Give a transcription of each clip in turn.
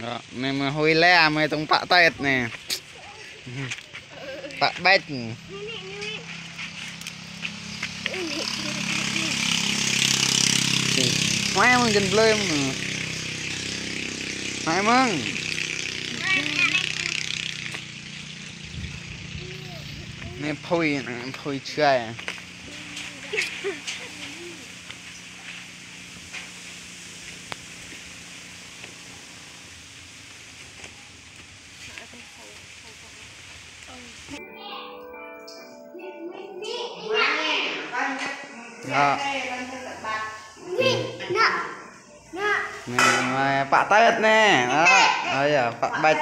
Đó, này mà hôi le mày tung tạ tết nè. Tạ bách. Mai mừng gần blơi mà. Mai mừng. Nè phôi chơi. Đó. Mày bạ tết nè. Đó. Bây giờ bạ bạch.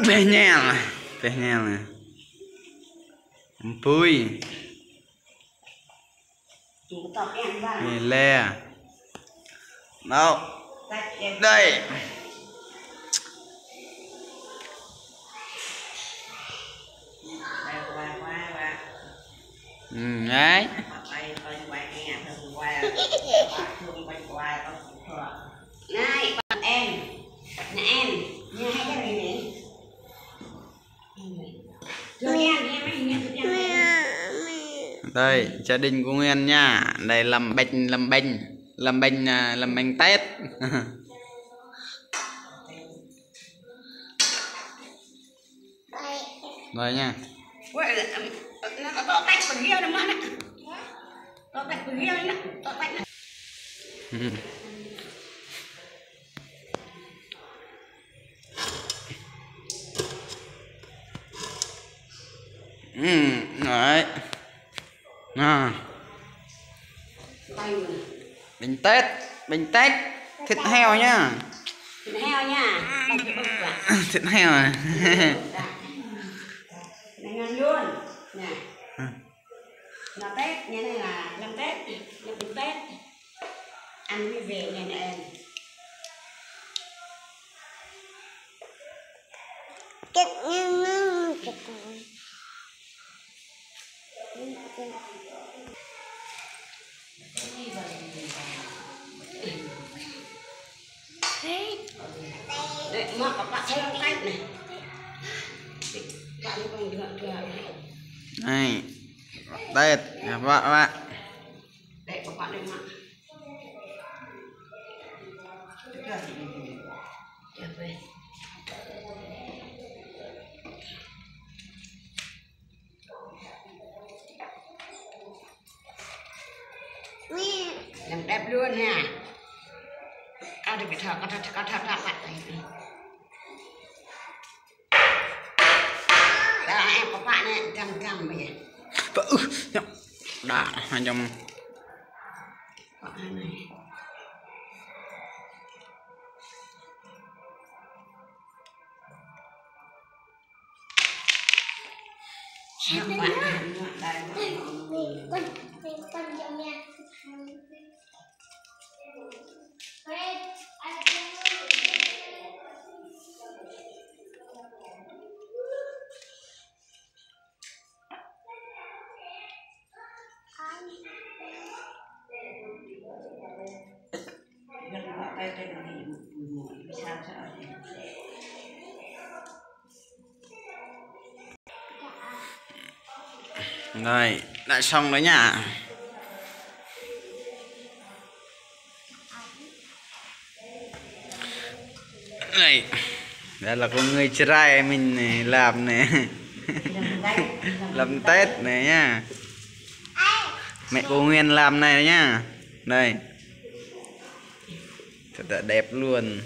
Bè nhèo nè. Pui. Nè le. Đâu. Đây. Đấy. Này, bạn em. Nè em, nhà hay cái này nè. Đây, gia đình của Nguyên nha. Đây làm bánh Tết. Đây nha. Đấy. Nào. Bánh Tết, thịt heo nhá. Thịt heo nha. Thịt heo à. Này ngon luôn. Nè. Nó Tết, như này là làm Tết, làm bánh Tết. Ăn vui vẻ nha nè em. Đấy, mà các bạn thấy không cách này. Bạn còn được. Này. Tết, bạn. Đấy, các bạn đây mà. Trở về. Làm đẹp luôn nha. Được cái thợ có thợ lại này. Đó em có bạn này trăm bây giờ. Đã 200. Bạn này. Xem bạn con cho mẹ. Đây, đã xong đấy nhá. Đây, đây là con người trai mình này, làm này. Làm Tết này nhá. Mẹ cô Nguyên làm này nhá. Đây. Thật là đẹp luôn.